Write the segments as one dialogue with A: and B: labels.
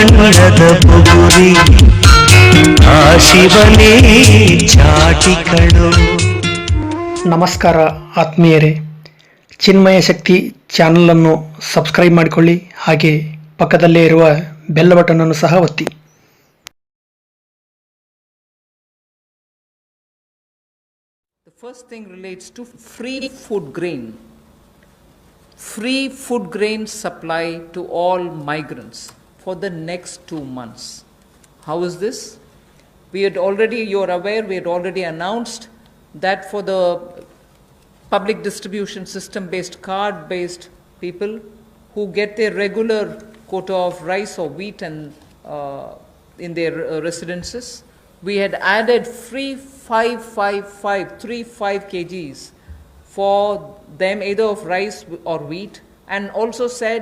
A: ಬಣ್ಣದ ಬುಗುರಿ ಆ ಶಿವನೇ ಚಾಟಿಕಳು.
B: ನಮಸ್ಕಾರ ಆತ್ಮೀಯರೇ, ಚಿನ್ಮಯ ಶಕ್ತಿ ಚಾನಲನ್ನು ಸಬ್ಸ್ಕ್ರೈಬ್ ಮಾಡಿಕೊಳ್ಳಿ, ಹಾಗೆ ಪಕ್ಕದಲ್ಲೇ ಇರುವ ಬೆಲ್ ಬಟನ್ ಅನ್ನು ಸಹ ಒತ್ತಿ.
C: The first thing relates to free food grain. Free food grain supply to all migrants for the next 2 months. How is this? You're aware, we had already announced that for the public distribution system based, card based people who get their regular quota of rice or wheat and in their residences, we had added free 5 kgs for them, either of rice or wheat, and also said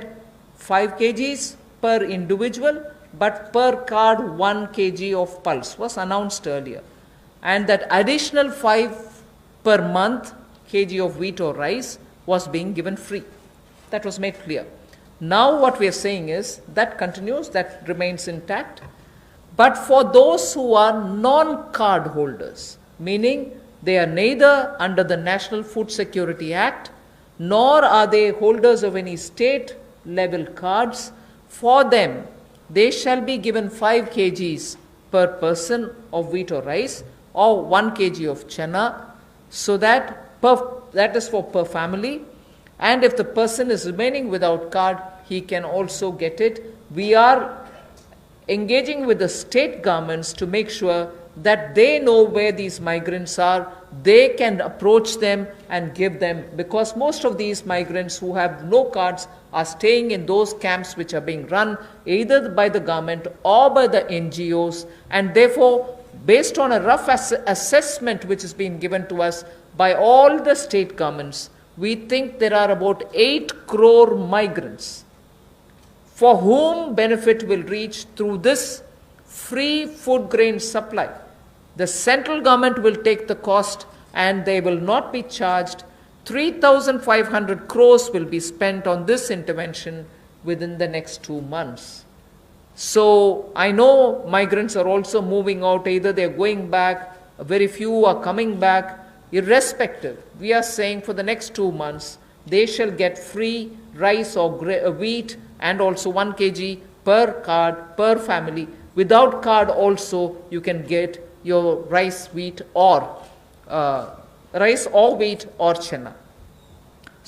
C: 5 kgs per individual, but per card 1 kg of pulse was announced earlier, and that additional 5 per month kg of wheat or rice was being given free. That was made clear. Now what we are saying is that continues, that remains intact, but for those who are non-card holders, meaning they are neither under the National Food Security Act nor are they holders of any state level cards, for them they shall be given 5 kgs per person of wheat or rice or 1 kg of chana, so that is for per family, and if the person is remaining without card, he can also get it. We are engaging with the state governments to make sure that they know where these migrants are, they can approach them and give them, because most of these migrants who have no cards are staying in those camps which are being run either by the government or by the NGOs, and therefore, based on a rough assessment which has been given to us by all the state governments, we think there are about 8 crore migrants for whom benefit will reach through this free food grain supply. The central government will take the cost and they will not be charged. 3,500 crores will be spent on this intervention within the next 2 months. So I know migrants are also moving out, either they're going back, very few are coming back. Irrespective, we are saying for the next 2 months, they shall get free rice or wheat and also 1 kg per card, per family. Without card also, you can get your rice, wheat or wheat or chana.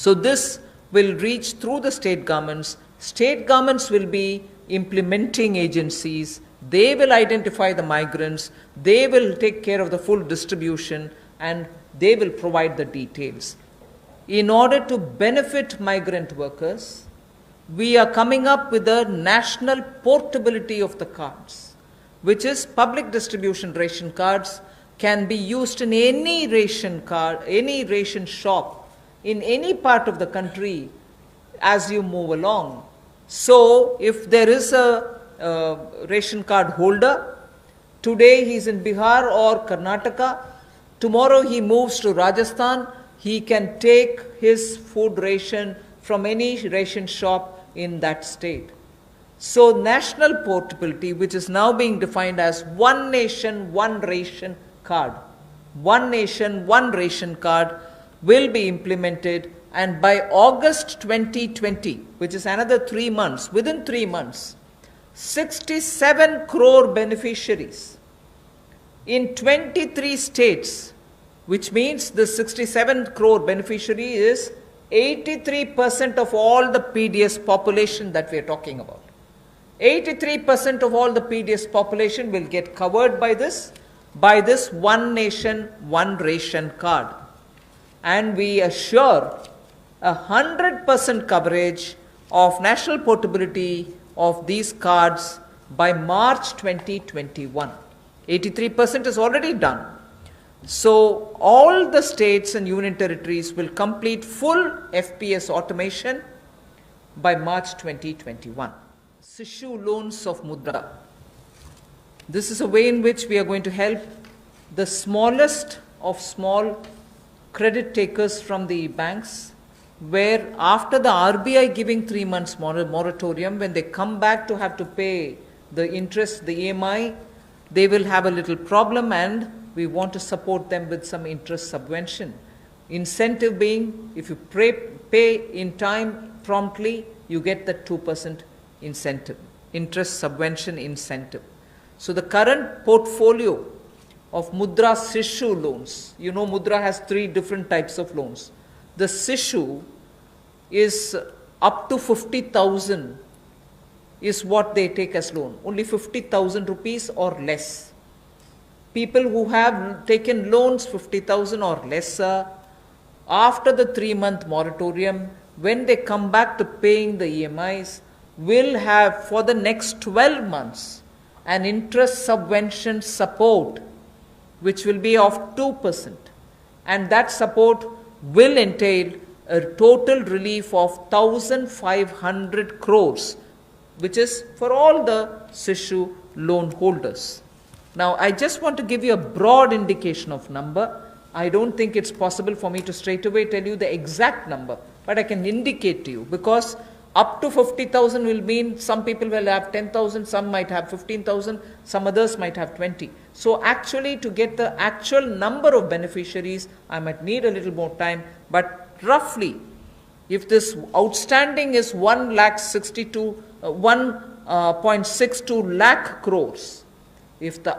C: So this will reach through the state governments. State governments will be implementing agencies. They will identify the migrants. They will take care of the full distribution and they will provide the details. In order to benefit migrant workers, we are coming up with a national portability of the cards, which is public distribution ration cards can be used in any ration card, any ration shop in any part of the country as you move along. So if there is a ration card holder, today he is in Bihar or Karnataka, tomorrow he moves to Rajasthan, he can take his food ration from any ration shop in that state. So national portability, which is now being defined as one nation, one ration card. One nation, one ration card will be implemented, and by August 2020, which is another 3 months, within 3 months, 67 crore beneficiaries in 23 states, which means the 67 crore beneficiary is 83% of all the PDS population that we are talking about. 83% of all the PDS population will get covered by this one nation, one ration card. And we assure 100% coverage of national portability of these cards by March 2021. 83% is already done. So all the states and union territories will complete full FPS automation by March 2021. Sishu loans of Mudra. This is a way in which we are going to help the smallest of small credit takers from the banks, where after the RBI giving 3 months moratorium, when they come back to have to pay the interest, the EMI, they will have a little problem, and we want to support them with some interest subvention. Incentive being, if you pay in time promptly, you get the 2% incentive, interest subvention incentive. So the current portfolio of Mudra Sishu loans, you know Mudra has 3 different types of loans. The Sishu is up to 50,000 is what they take as loan, only 50,000 rupees or less. People who have taken loans 50,000 or lesser, after the 3-month moratorium, when they come back to paying the EMIs, will have for the next 12 months an interest subvention support which will be of 2%, and that support will entail a total relief of 1,500 crores, which is for all the Sishu loan holders. Now, I just want to give you a broad indication of number. I don't think it's possible for me to straight away tell you the exact number, but I can indicate to you, because up to 50,000 will mean some people will have 10,000, some might have 15,000, some others might have 20. So actually, to get the actual number of beneficiaries, I might need a little more time, but roughly, if this outstanding is 1.62 lakh crores, if the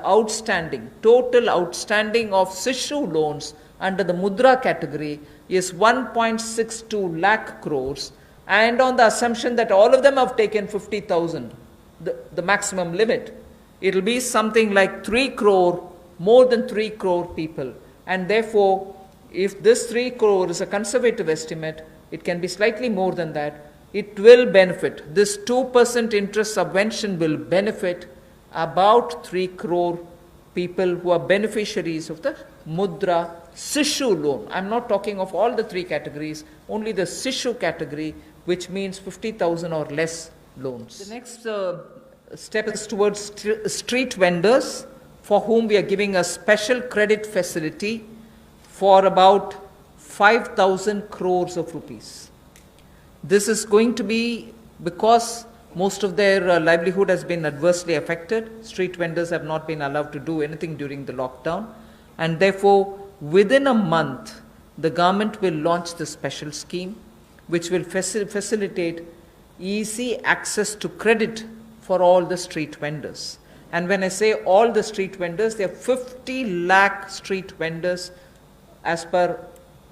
C: total outstanding of Sishu loans under the Mudra category is 1.62 lakh crores, and on the assumption that all of them have taken 50,000, the maximum limit, it will be something like 3 crore, more than 3 crore people. And therefore, if this 3 crore is a conservative estimate, it can be slightly more than that. It will benefit. This 2% interest subvention will benefit about 3 crore people who are beneficiaries of the Mudra Sishu loan. I'm not talking of all the 3 categories, only the Sishu category, which means 50,000 or less loans. The next step is towards street vendors, for whom we are giving a special credit facility for about 5,000 crores of rupees. This is going to be because most of their livelihood has been adversely affected. Street vendors have not been allowed to do anything during the lockdown, and therefore within a month the government will launch this special scheme which will facilitate easy access to credit for all the street vendors. And when I say all the street vendors, there are 50 lakh street vendors as per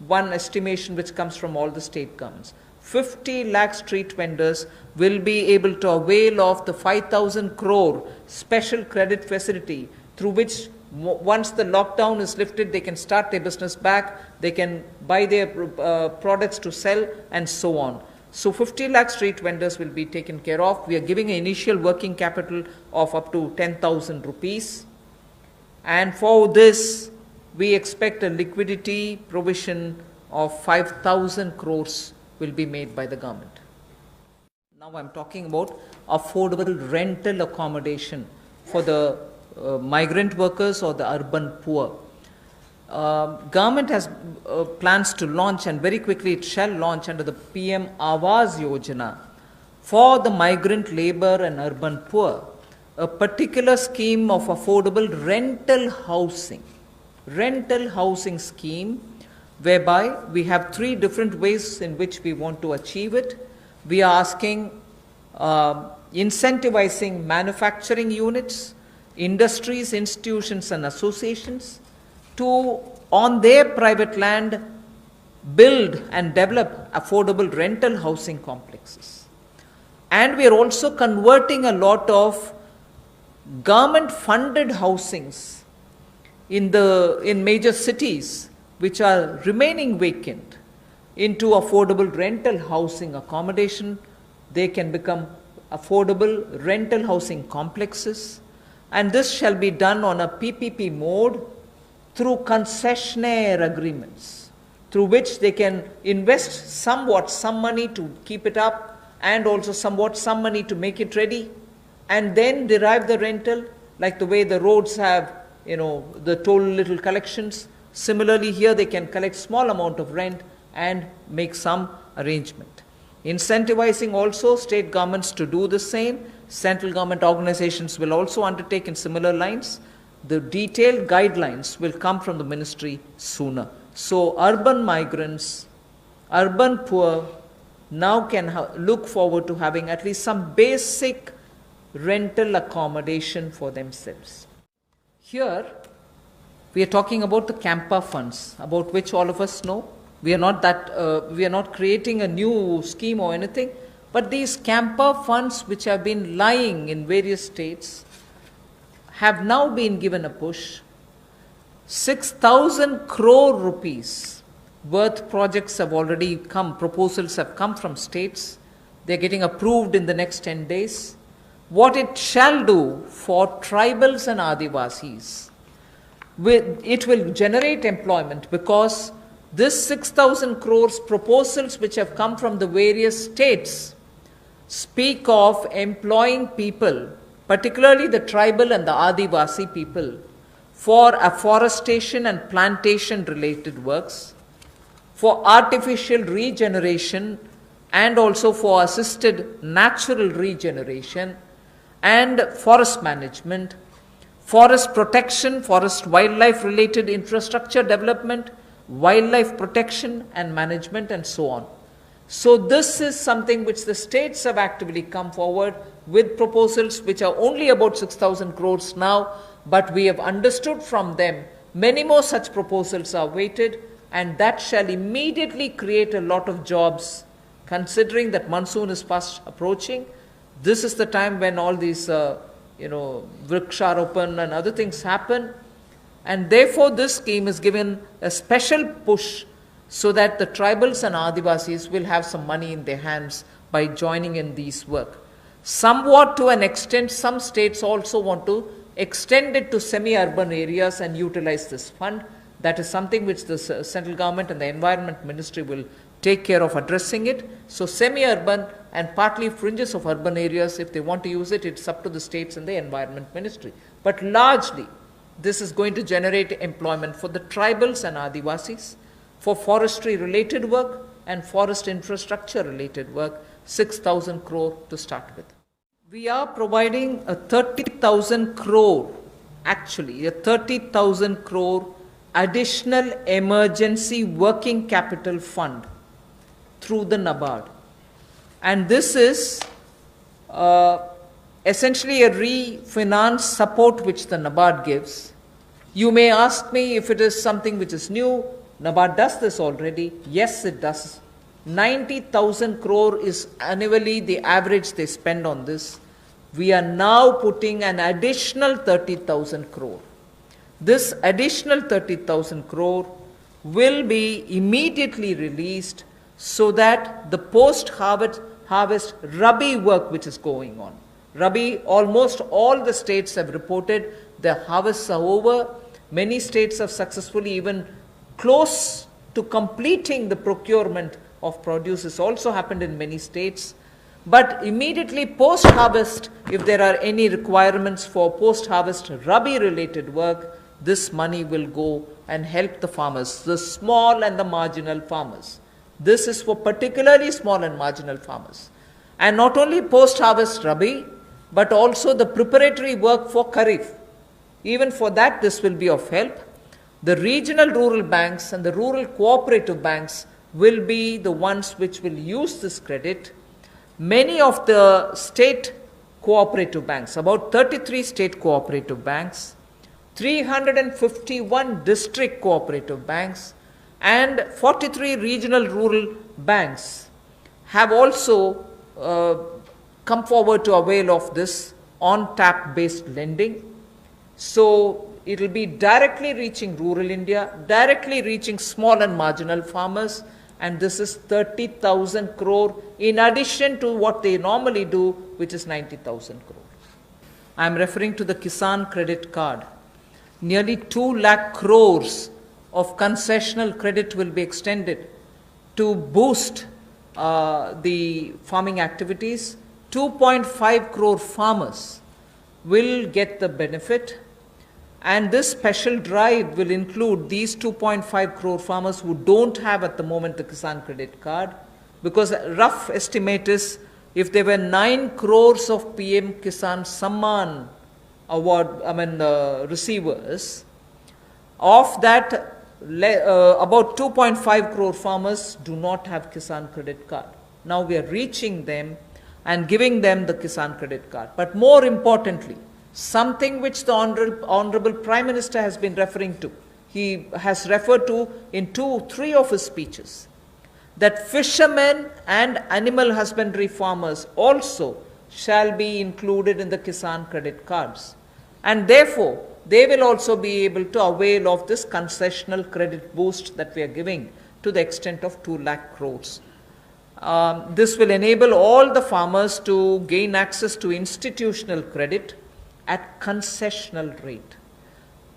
C: one estimation which comes from all the state governments. 50 lakh street vendors will be able to avail of the 5,000 crore special credit facility, through which once the lockdown is lifted, they can start their business back, they can buy their products to sell, and so on. So 50 lakh street vendors will be taken care of. We are giving an initial working capital of up to 10,000 rupees. And for this, we expect a liquidity provision of 5,000 crores will be made by the government. Now I'm talking about affordable rental accommodation for the migrant workers or the urban poor. Government has plans to launch, and very quickly it shall launch under the PM Awas Yojana for the migrant labor and urban poor, a particular scheme of affordable rental housing scheme, whereby we have 3 different ways in which we want to achieve it. We are asking incentivizing manufacturing units, industries, institutions and associations to, on their private land, build and develop affordable rental housing complexes. And we are also converting a lot of government funded housings in major cities which are remaining vacant into affordable rental housing accommodation. They can become affordable rental housing complexes, and this shall be done on a PPP mode through concessionaire agreements, through which they can invest somewhat some money to keep it up, and also somewhat some money to make it ready, and then derive the rental, like the way the roads have, the toll little collections. Similarly, here they can collect small amount of rent and make some arrangement. Incentivizing also state governments to do the same. Central government organizations will also undertake in similar lines. The detailed guidelines will come from the ministry sooner. So urban migrants, urban poor now can look forward to having at least some basic rental accommodation for themselves. Here we are talking about the Campa funds, about which all of us know. We are not creating a new scheme or anything, but these Campa funds which have been lying in various states have now been given a push. 6,000 crore rupees worth projects have already come, proposals have come from states. They are getting approved in the next 10 days. What it shall do for tribals and Adivasis, it will generate employment, because this 6,000 crores proposals which have come from the various states speak of employing people, particularly the tribal and the Adivasi people, for afforestation and plantation related works, for artificial regeneration and also for assisted natural regeneration, and forest management, forest protection, forest wildlife related infrastructure development, wildlife protection and management, and so on. So this is something which the states have actively come forward with proposals which are only about 6,000 crores now, but we have understood from them many more such proposals are waited, and that shall immediately create a lot of jobs, considering that monsoon is fast approaching. This is the time when all these vriksharopan and other things happen, and therefore this scheme is given a special push so that the tribals and Adivasis will have some money in their hands by joining in these work. Somewhat to an extent, some states also want to extend it to semi-urban areas and utilize this fund. That is something which the central government and the environment ministry will take care of addressing it. So semi-urban and partly fringes of urban areas, if they want to use it, it's up to the states and the environment ministry. But largely, this is going to generate employment for the tribals and Adivasis, for forestry related work and forest infrastructure related work, 6,000 crore to start with. We are providing a 30,000 crore additional emergency working capital fund through the NABARD. And this is essentially a refinance support which the NABARD gives. You may ask me if it is something which is new. NABARD does this already. Yes, it does. 90,000 crore is annually the average they spend on this. We are now putting an additional 30,000 crore. This additional 30,000 crore will be immediately released so that the post-harvest Rabi work which is going on. Rabi, almost all the states have reported their harvests are over. Many states have successfully even close to completing the procurement of produce. This also happened in many states. But immediately post-harvest, if there are any requirements for post-harvest Rabi related work, this money will go and help the farmers, the small and the marginal farmers. This is for particularly small and marginal farmers. And not only post-harvest Rabi, but also the preparatory work for Kharif. Even for that, this will be of help. The regional rural banks and the rural cooperative banks will be the ones which will use this credit. Many of the state cooperative banks, about 33 state cooperative banks, 351 district cooperative banks, and 43 regional rural banks have also come forward to avail of this on-tap based lending. So it will be directly reaching rural India, directly reaching small and marginal farmers, and this is 30,000 crore in addition to what they normally do, which is 90,000 crore. I am referring to the Kisan credit card. Nearly 2 lakh crores of concessional credit will be extended to boost the farming activities. 2.5 crore farmers will get the benefit, and this special drive will include these 2.5 crore farmers who don't have at the moment the Kisan credit card. because a rough estimate is if there were 9 crores of PM Kisan Samman award, receivers, of that about 2.5 crore farmers do not have Kisan credit card. Now we are reaching them and giving them the Kisan credit card. But more importantly, something which the Honorable Prime Minister has been referring to, he has referred to in 2-3 of his speeches, that fishermen and animal husbandry farmers also shall be included in the Kisan credit cards. And therefore, they will also be able to avail of this concessional credit boost that we are giving to the extent of 2 lakh crores. This will enable all the farmers to gain access to institutional credit at concessional rate.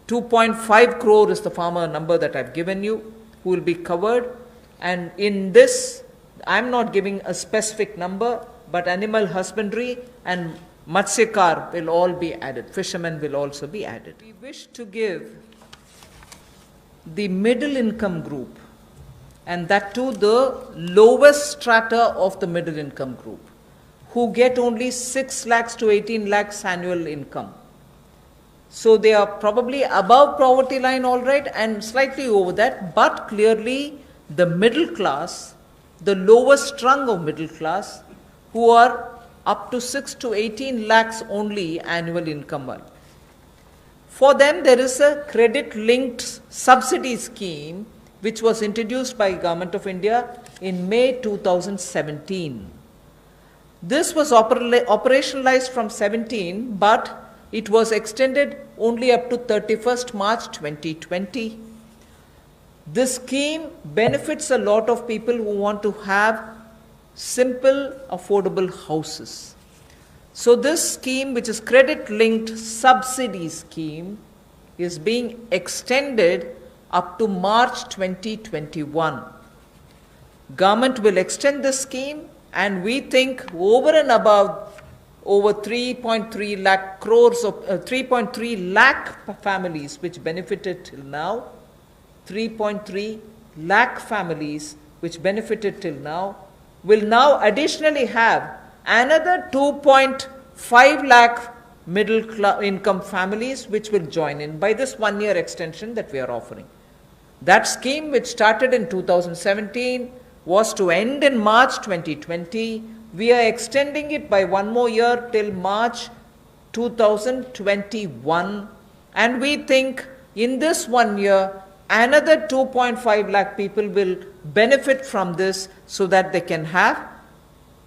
C: 2.5 crore is the farmer number that I've given you, who will be covered. And in this, I'm not giving a specific number, but animal husbandry and Matsyakar will all be added. Fishermen will also be added. We wish to give the middle income group, and that too the lowest strata of the middle income group, who get only 6 lakhs to 18 lakhs annual income. So they are probably above poverty line, all right, and slightly over that, but clearly the middle class, the lowest rung of middle class, who are up to 6 to 18 lakhs only annual income. For them, there is a credit-linked subsidy scheme which was introduced by Government of India in May 2017. This was operationalized from 17, but it was extended only up to 31st March 2020. This scheme benefits a lot of people who want to have simple, affordable houses. So this scheme, which is credit-linked subsidy scheme, is being extended up to March 2021. Government will extend this scheme, and we think over and above over 3.3 lakh crores of 3.3 lakh families which benefited till now, 3.3 lakh families which benefited till now, will now additionally have another 2.5 lakh middle income families which will join in by this 1-year extension that we are offering. That scheme, which started in 2017, was to end in March 2020. We are extending it by 1 more year till March 2021, and we think in this 1 year another 2.5 lakh people will benefit from this, so that they can have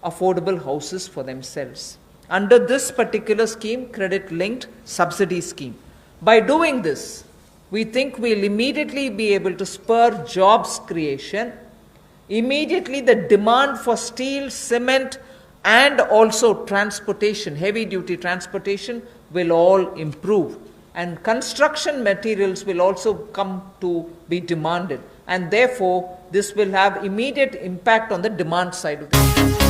C: affordable houses for themselves under this particular scheme, credit-linked subsidy scheme. By doing this, we think we'll immediately be able to spur jobs creation. Immediately the demand for steel, cement, and also transportation, heavy-duty transportation, will all improve. And construction materials will also come to be demanded. And therefore, this will have immediate impact on the demand side of the